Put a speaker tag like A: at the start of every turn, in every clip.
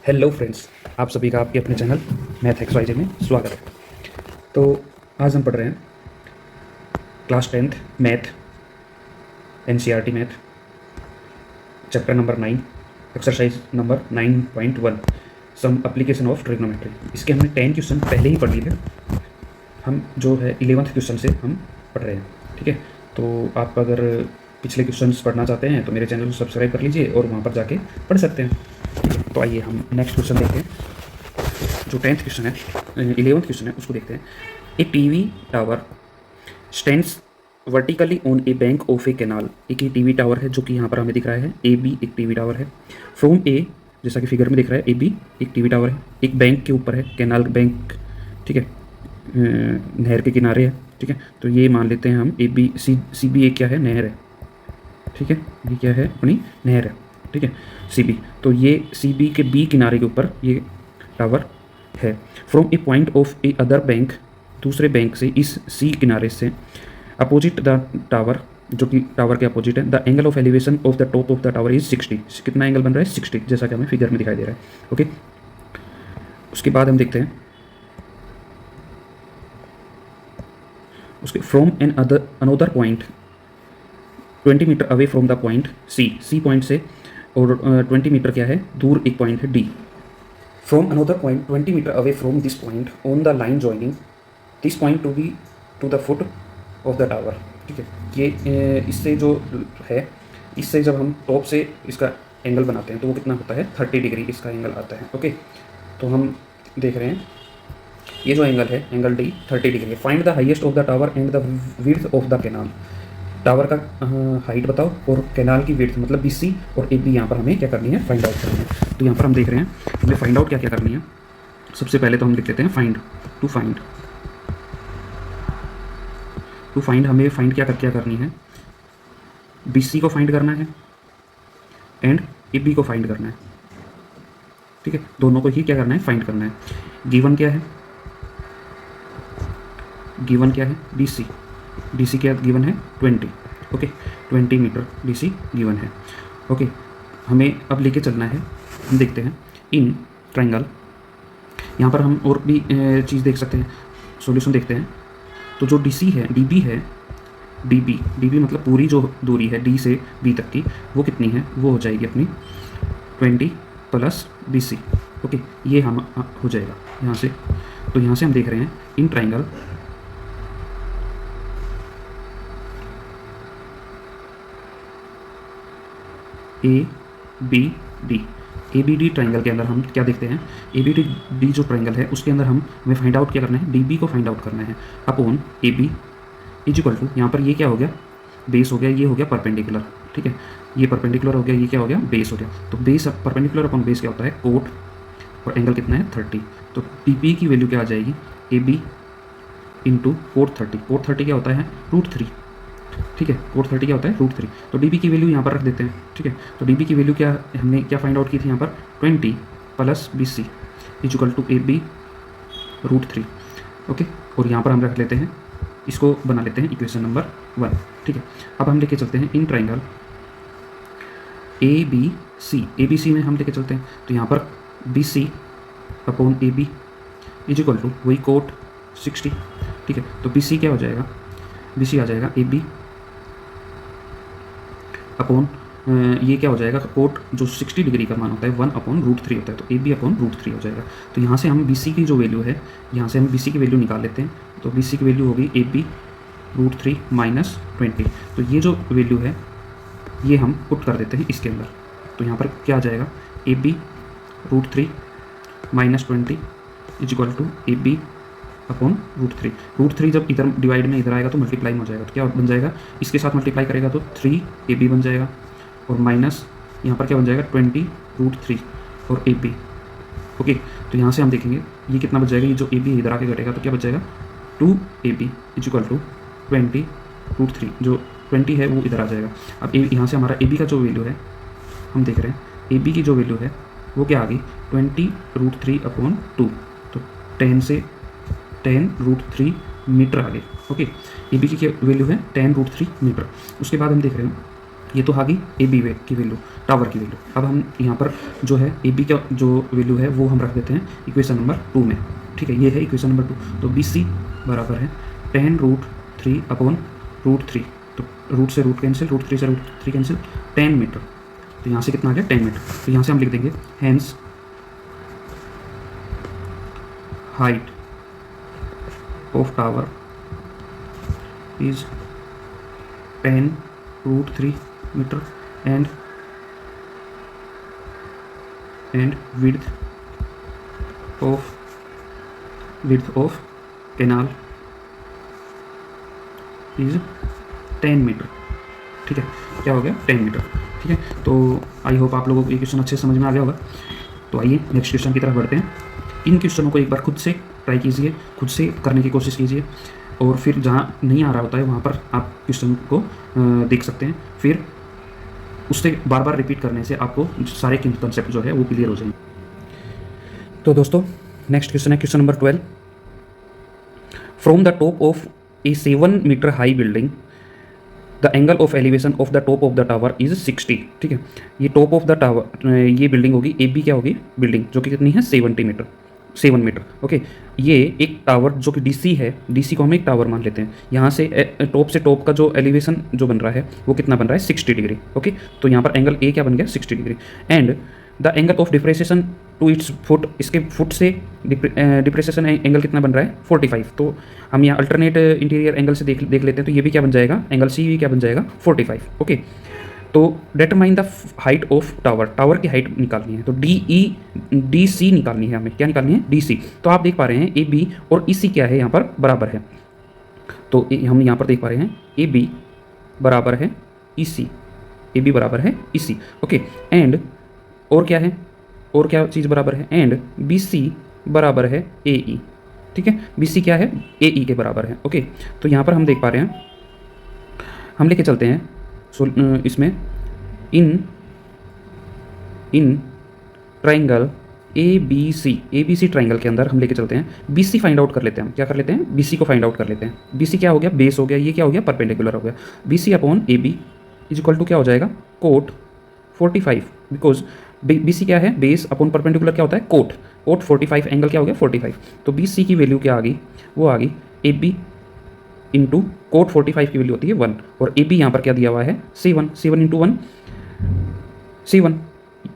A: Hello friends, आप सभी का आपके अपने channel Math X Y Z में स्वागत है। तो आज हम पढ़ रहे हैं class 10th math, NCERT math, chapter number 9, exercise number 9.1, some application of trigonometry. इसके हमने 10 क्वेश्चन पहले ही पढ़ लिए थे। हम जो है 11th क्वेश्चन से हम पढ़ रहे हैं, ठीक है। तो आप अगर पिछले क्वेश्चन पढ़ना चाहते हैं तो मेरे चैनल को सब्सक्राइब कर लीजिए और वहाँ पर जाके पढ़ सकते हैं। तो आइए हम नेक्स्ट क्वेश्चन देखते हैं। जो 10th क्वेश्चन है, 11th क्वेश्चन है, उसको देखते हैं। A TV tower stands vertically on a bank of a canal. एक ये टीवी टावर है जो कि यहाँ पर हमें दिख रहा है। ए बी एक टीवी टावर है। फ्रॉम ए, जैसा कि फिगर में दिख रहा है, ए बी एक टीवी टावर है, एक बैंक के ऊपर है, कैनाल बैंक, ठीक है, नहर के किनारे है, ठीक है। तो ये मान लेते हैं हम ए बी, सी बी एक क्या है, नहर है, ठीक है। ये क्या है, अपनी नहर है, ठीक है, सी बी। तो ये सी बी के बी किनारे के ऊपर ये टावर है। From A point of A other bank, दूसरे बैंक से, इस सी किनारे से, अपोजिट द टावर, जो कि टावर के अपोजिट है, the angle of elevation of the top of the tower is 60। कितना एंगल बन रहा है, 60, जैसा कि हमें फिगर में दिखाई दे रहा है, ओके। उसके बाद हम देखते हैं, उसके from an another point 20 metre away from the point C point से, और 20 मीटर क्या है, दूर एक पॉइंट है D. From another point 20 metre away from this point on the line joining this point to B to the foot of the tower, ठीक है। ये इससे जो है, इससे जब हम टॉप से इसका एंगल बनाते हैं तो वो कितना होता है, 30 डिग्री इसका एंगल आता है, ओके। तो हम देख रहे हैं ये जो एंगल है, एंगल डी 30 डिग्री है। Find the highest of the tower and the width of the canal. Tower का हाइट बताओ और कैनाल की विड्थ, मतलब बी सी और ए बी, यहाँ पर हमें क्या करनी है, फाइंड आउट करनी है। तो यहाँ पर हम देख रहे हैं हमें फाइंड आउट क्या क्या करनी है। सबसे पहले तो हम लिख लेते हैं फाइंड, टू फाइंड हमें फाइंड क्या करनी है, बी सी को फाइंड करना है एंड ए बी को फाइंड करना है, ठीक है। दोनों को ही क्या करना है, फाइंड करना है। गिवन क्या है, गिवन क्या है, बी सी क्या गिवन है, 20, okay, 20 metre B C given है, ओके। हमें अब लेके चलना है, हम देखते हैं इन ट्रायंगल। यहाँ पर हम और भी चीज़ देख सकते हैं, सॉल्यूशन देखते हैं। तो जो डी सी है, डी बी है, डी बी मतलब पूरी जो दूरी है डी से बी तक की, वो कितनी है, वो हो जाएगी अपनी 20 प्लस बी सी, ओके। ये हम हो जाएगा यहाँ से। तो यहाँ से हम देख रहे हैं in triangle A B D triangle के अंदर हम क्या देखते हैं, ए बी डी जो ट्रायंगल है उसके अंदर हमें फाइंड आउट क्या करना है, डी बी को फाइंड आउट करना है upon A B is equal to, यहाँ पर ये क्या हो गया, बेस हो गया, ये हो गया परपेंडिकुलर, ठीक है। ये परपेंडिकुलर हो गया, ये क्या हो गया, बेस हो गया। तो बेस परपेंडिकुलर अपॉन बेस क्या होता है, कोट, और एंगल कितना है, 30। तो डी बी की वैल्यू क्या आ जाएगी, A B into cot 30। Cot 30 क्या होता है, √3, ठीक है। कोट 30 क्या होता है, √3। तो डी बी की वैल्यू यहाँ पर रख देते हैं, ठीक है। तो डी बी की वैल्यू क्या, हमने क्या फाइंड आउट की थी यहाँ पर, 20 plus B C is equal to A B √3, okay. और यहाँ पर हम रख लेते हैं, इसको बना लेते हैं इक्वेशन नंबर 1, ठीक है। अब हम लेके चलते हैं इन ट्रायंगल ए बी सी में हम लेके चलते हैं। तो यहाँ पर B C upon A B is equal to वही कोट 60, ठीक है। तो बी सी क्या हो जाएगा, बी सी आ जाएगा ए बी अपॉन ये क्या हो जाएगा, कोट जो 60 डिग्री का मान होता है 1/√3 होता है, तो ए बी अपॉन √3 हो जाएगा। तो यहाँ से हम बी सी की जो वैल्यू है, यहाँ से हम बी सी की वैल्यू निकाल लेते हैं। तो बी सी की वैल्यू होगी ए बी √3 माइनस 20। तो ये जो वैल्यू है ये हम पुट कर देते हैं इसके अंदर। तो यहाँ पर क्या आ जाएगा, A B √3 minus 20 is equal to A B upon √3। √3 जब इधर डिवाइड में इधर आएगा तो मल्टीप्लाई में हो जाएगा, तो क्या बन जाएगा, इसके साथ मल्टीप्लाई करेगा तो 3 ए बी बन जाएगा, और माइनस यहाँ पर क्या बन जाएगा, 20 √3 और ए बी, ओके। तो यहाँ से हम देखेंगे ये कितना बच जाएगा, ये जो ए बी इधर आके घटेगा तो क्या बच जाएगा, 2 A B is equal to 20 √3, जो 20 है वो इधर आ जाएगा। अब यहाँ से हमारा ए बी का जो वैल्यू है, हम देख रहे हैं ए बी की जो वैल्यू है वो क्या आ गई, 20 √3 अपॉन 2, तो 10 √3 मीटर आ गई, ओके। ए बी की क्या वैल्यू है, 10 √3 मीटर। उसके बाद हम देख रहे हैं ये तो आ गई ए बी की वैल्यू, टावर की वैल्यू। अब हम यहाँ पर जो है ए बी का जो वैल्यू है वो हम रख देते हैं इक्वेशन नंबर 2 में, ठीक है। ये है इक्वेशन नंबर 2। तो बी सी बराबर है 10√3 अपॉन √3। तो रूट से रूट कैंसिल, √3 से √3 कैंसिल, 10 मीटर। तो यहाँ से कितना आ गया 10 मीटर। तो यहाँ से हम लिख देंगे hence height of tower is 10√3 metre and width of canal is 10 metre, ठीक है। क्या हो गया 10 मीटर, ठीक है। तो आई होप आप लोगों को ये क्वेश्चन अच्छे समझ में आ गया होगा। तो आइए नेक्स्ट क्वेश्चन की तरफ बढ़ते हैं। इन क्वेश्चनों को एक बार खुद से ट्राई कीजिए, खुद से करने की कोशिश कीजिए, और फिर जहाँ नहीं आ रहा होता है वहाँ पर आप क्वेश्चन को देख सकते हैं। फिर उससे बार बार रिपीट करने से आपको सारे कंसेप्ट जो है वो क्लियर हो जाएंगे। तो दोस्तों नेक्स्ट क्वेश्चन है question number 12। From the top of a 7 metre high building the angle of elevation of the top of the tower is 60, ठीक है। ये टॉप ऑफ द टावर, ये बिल्डिंग होगी ए बी, क्या होगी बिल्डिंग जो कि कितनी है 7 मीटर, ओके। ये एक टावर जो कि डीसी है, डीसी को हम एक टावर मान लेते हैं। यहाँ से टॉप से टॉप का जो एलिवेशन जो बन रहा है वो कितना बन रहा है 60 डिग्री, ओके। तो यहाँ पर एंगल ए क्या बन गया 60 degree. And the angle of depression to its foot, इसके फुट से डिप्रेसेशन एंगल कितना बन रहा है 45। तो हम यहाँ अल्टरनेट इंटीरियर एंगल से देख लेते हैं। तो ये भी क्या बन जाएगा, एंगल सी भी क्या बन जाएगा 45, ओके। तो determine the height of tower, tower की हाइट निकालनी है। तो डी सी निकालनी है हमें, क्या निकालनी है डी सी। तो आप देख पा रहे हैं ए बी और ई सी क्या है यहाँ पर बराबर है। तो हम यहाँ पर देख पा रहे हैं ए बी बराबर है ई सी, ए बी बराबर है ई सी, ओके। एंड और क्या है, और क्या चीज़ बराबर है, एंड बी सी बराबर है ए ई, ठीक है। बी सी क्या है ए ई के बराबर है, ओके। तो यहाँ पर हम देख पा रहे हैं, हम लेके चलते हैं इसमें in triangle A B C triangle के अंदर हम लेके चलते हैं बी सी फाइंड आउट कर लेते हैं। क्या कर लेते हैं, बी सी को फाइंड आउट कर लेते हैं। बी सी क्या हो गया, बेस हो गया, ये क्या हो गया परपेंडिकुलर हो गया। B C upon A B is equal to क्या हो जाएगा कोट 45, बिकॉज बी सी क्या है बेस अपॉन परपेंडिकुलर क्या होता है कोट 45, एंगल क्या हो गया 45। तो बी सी की वैल्यू क्या आ गई, वो आ गई ए बी इंटू कोट 45 की वैल्यू होती है 1, और ए बी यहाँ पर क्या दिया हुआ है 7 इंटू 1 7।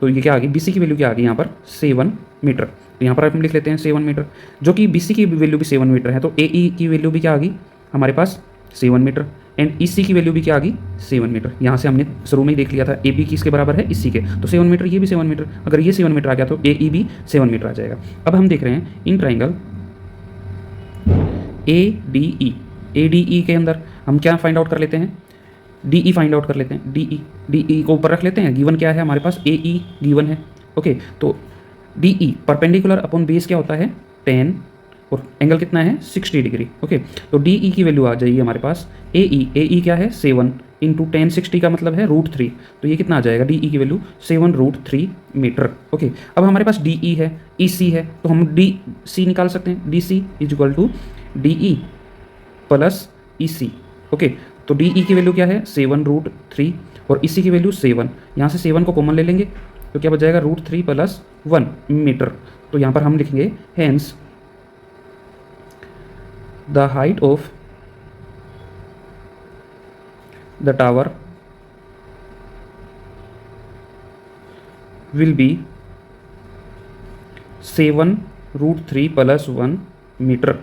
A: तो ये क्या आ गई, बी सी की वैल्यू क्या आ गई यहाँ पर 7 मीटर। तो यहाँ पर हम लिख लेते हैं 7 मीटर, जो कि बी सी की वैल्यू भी 7 मीटर है। तो ए ई की वैल्यू भी क्या आ गई हमारे पास 7 मीटर, एंड ई सी की वैल्यू भी क्या आ गई 7 मीटर। यहाँ से हमने शुरू में ही देख लिया था ए बी किसके बराबर है इसी के, तो 7 मीटर, ये भी 7 मीटर। अगर ये 7 मीटर आ गया तो ए ई भी 7 मीटर आ जाएगा। अब हम देख रहे हैं इन ट्राइंगल ए डी ई के अंदर हम क्या फाइंड आउट कर लेते हैं, डी ई फाइंड आउट कर लेते हैं। डी ई को ऊपर रख लेते हैं, गिवन क्या है हमारे पास ए ई गिवन है, ओके। तो D E perpendicular upon base क्या होता है 10, और एंगल कितना है 60 डिग्री, ओके। तो डी ई की वैल्यू आ जाएगी हमारे पास ए ई क्या है 7 इंटू 10 60 का मतलब है √3। तो ये कितना आ जाएगा डी ई की वैल्यू 7√3 मीटर, ओके। अब हमारे पास डी ई है, ई सी है, तो हम डी सी निकाल सकते हैं। D C is equal to D E plus E C, okay. तो डी ई की वैल्यू क्या है 7√3 और ई सी की वैल्यू 7, यहाँ से 7 को कॉमन ले लेंगे तो क्या बच जाएगा √3 + 1 मीटर। तो यहाँ पर हम लिखेंगे hence the height of the tower will be 7√3 + 1 metre,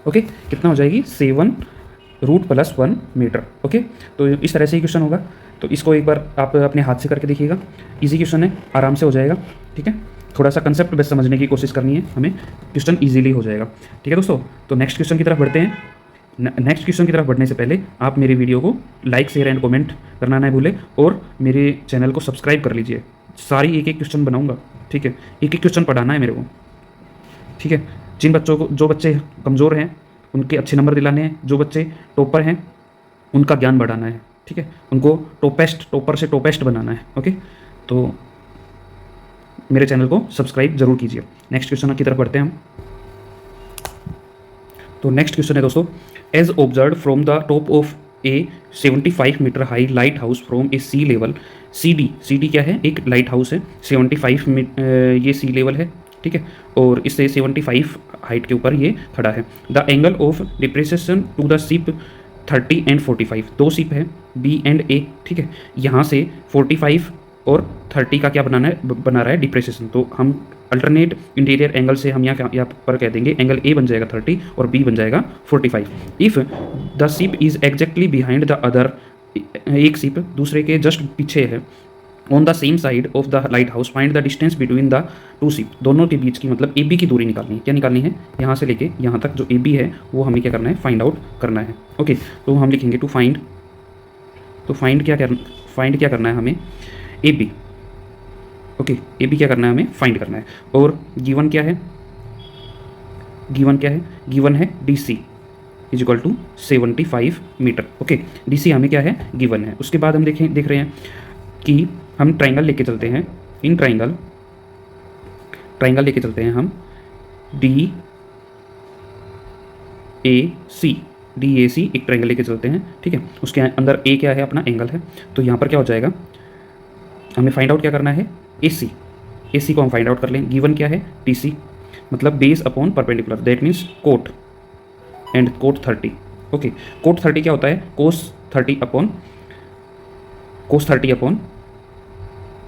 A: okay. कितना हो जाएगी 7√+1 मीटर, ओके। तो इस तरह से ही क्वेश्चन होगा। तो इसको एक बार आप अपने हाथ से करके देखिएगा, इजी क्वेश्चन है, आराम से हो जाएगा, ठीक है। थोड़ा सा कंसेप्ट बेस समझने की कोशिश करनी है हमें, क्वेश्चन इजीली हो जाएगा, ठीक है दोस्तों। तो नेक्स्ट क्वेश्चन की तरफ बढ़ते हैं। नेक्स्ट क्वेश्चन की तरफ बढ़ने से पहले आप मेरे वीडियो को लाइक शेयर एंड कमेंट करना ना भूलें, और मेरे चैनल को सब्सक्राइब कर लीजिए। सारी एक क्वेश्चन बनाऊँगा, ठीक है, एक क्वेश्चन पढ़ाना है मेरे को, ठीक है। जिन बच्चों को, जो बच्चे कमज़ोर हैं उनके अच्छे नंबर दिलाने हैं, जो बच्चे टॉपर हैं उनका ज्ञान बढ़ाना है, ठीक है। उनको टॉपर से टॉपेस्ट बनाना है, ओके। तो मेरे चैनल को सब्सक्राइब जरूर कीजिए। नेक्स्ट क्वेश्चन की तरफ बढ़ते हैं हम। तो नेक्स्ट क्वेश्चन है दोस्तों, as observe from the top of a 75 metre high lighthouse from a sea level. C D क्या है, एक लाइट हाउस है, 75 ये सी लेवल है, ठीक है, और इससे 75 हाइट के ऊपर ये खड़ा है। The angle of depression to the ship 30 and 45, दो शिप है बी एंड ए, ठीक है, यहाँ से 45 और 30 का क्या बना रहा है डिप्रेसेशन, तो हम अल्टरनेट इंटीरियर एंगल से हम यहाँ पर कह देंगे एंगल ए बन जाएगा 30 और बी बन जाएगा 45। If the ship is exactly behind the other, एक शिप दूसरे के जस्ट पीछे है, on the same side of the light house find the distance between the two ship, दोनों के बीच की मतलब ए बी की दूरी निकालनी है। क्या निकालनी है, यहाँ से लेके यहाँ तक जो ए बी है वो हमें क्या करना है, फाइंड आउट करना है। ओके, तो हम लिखेंगे टू फाइंड क्या करना है हमें, A B. Okay, A B क्या करना है, हमें फाइंड करना है। और गिवन क्या है, गिवन है D C is equal to 75 metre. Okay, D C हमें क्या है, गिवन है। उसके बाद हम देख रहे हैं कि हम ट्राइंगल लेके चलते हैं, इन ट्राइंगल लेके चलते हैं हम डी ए सी एक ट्राइंगल लेके चलते हैं, ठीक है, उसके अंदर ए क्या है, अपना एंगल है। तो यहाँ पर क्या हो जाएगा, हमें फाइंड आउट क्या करना है, ए सी को हम फाइंड आउट कर लें। गिवन क्या है, टी सी मतलब base upon perpendicular, that means cot and cot 30। Okay, cot 30 क्या होता है, कोस 30 अपॉन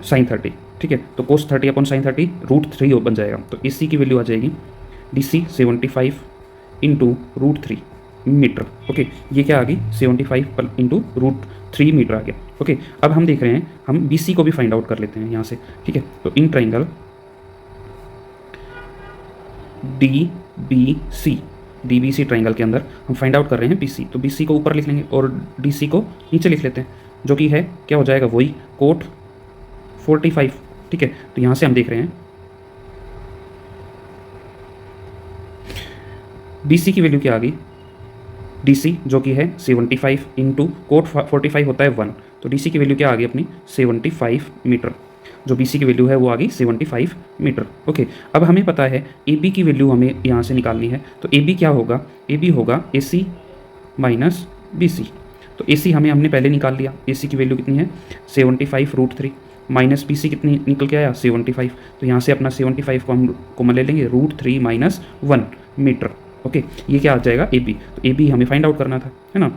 A: साइन 30, ठीक है, तो कोस 30 अपॉन साइन 30 √3 बन जाएगा। तो ए सी की वैल्यू आ जाएगी D C 75 into √3 metre. Okay, ये क्या आ गई, 75 इंटू √3 मीटर आ गया। ओके, अब हम देख रहे हैं, हम बी सी को भी फाइंड आउट कर लेते हैं यहाँ से, ठीक है। तो in triangle D B C triangle के अंदर हम फाइंड आउट कर रहे हैं बी सी, तो बी सी को ऊपर लिख लेंगे और डी सी को नीचे लिख लेते हैं, जो कि है क्या हो जाएगा, वही कोट 45, ठीक है। तो यहाँ से हम देख रहे हैं डी सी की वैल्यू क्या आ गई, डी सी जो कि है 75 इंटू कोट 45 होता है 1, तो डी सी की वैल्यू क्या आ गई अपनी 75 मीटर, जो बी सी की वैल्यू है वो आ गई 75 मीटर। ओके, अब हमें पता है ए बी की वैल्यू हमें यहाँ से निकालनी है, तो ए बी क्या होगा, ए बी होगा ए सी माइनस बी सी। तो ए सी हमने पहले निकाल लिया, ए सी की वैल्यू कितनी है 75 √3 माइनस बी सी कितनी निकल के आया 75, तो यहाँ से अपना 75 को हम कॉमन ले लेंगे, √3 माइनस 1 मीटर। ओके, ये क्या आ जाएगा, ए बी, तो ए बी हमें फाइंड आउट करना था, है ना।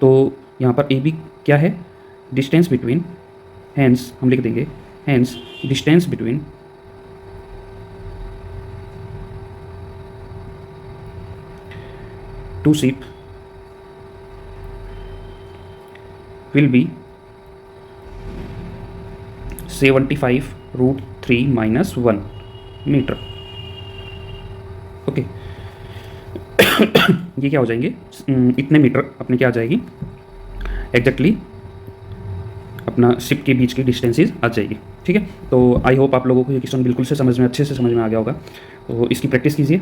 A: तो यहाँ पर ए बी क्या है, डिस्टेंस बिटवीन, हैंस हम लिख देंगे, hence distance between two ship will be 75 √3 minus 1 metre. Okay, ये क्या हो जाएंगे, इतने मीटर अपने क्या आ जाएगी, एग्जैक्टली अपना शिप के बीच की डिस्टेंसेस आ जाएगी, ठीक है। तो आई होप आप लोगों को ये क्वेश्चन बिल्कुल से अच्छे से समझ में आ गया होगा, तो इसकी प्रैक्टिस कीजिए।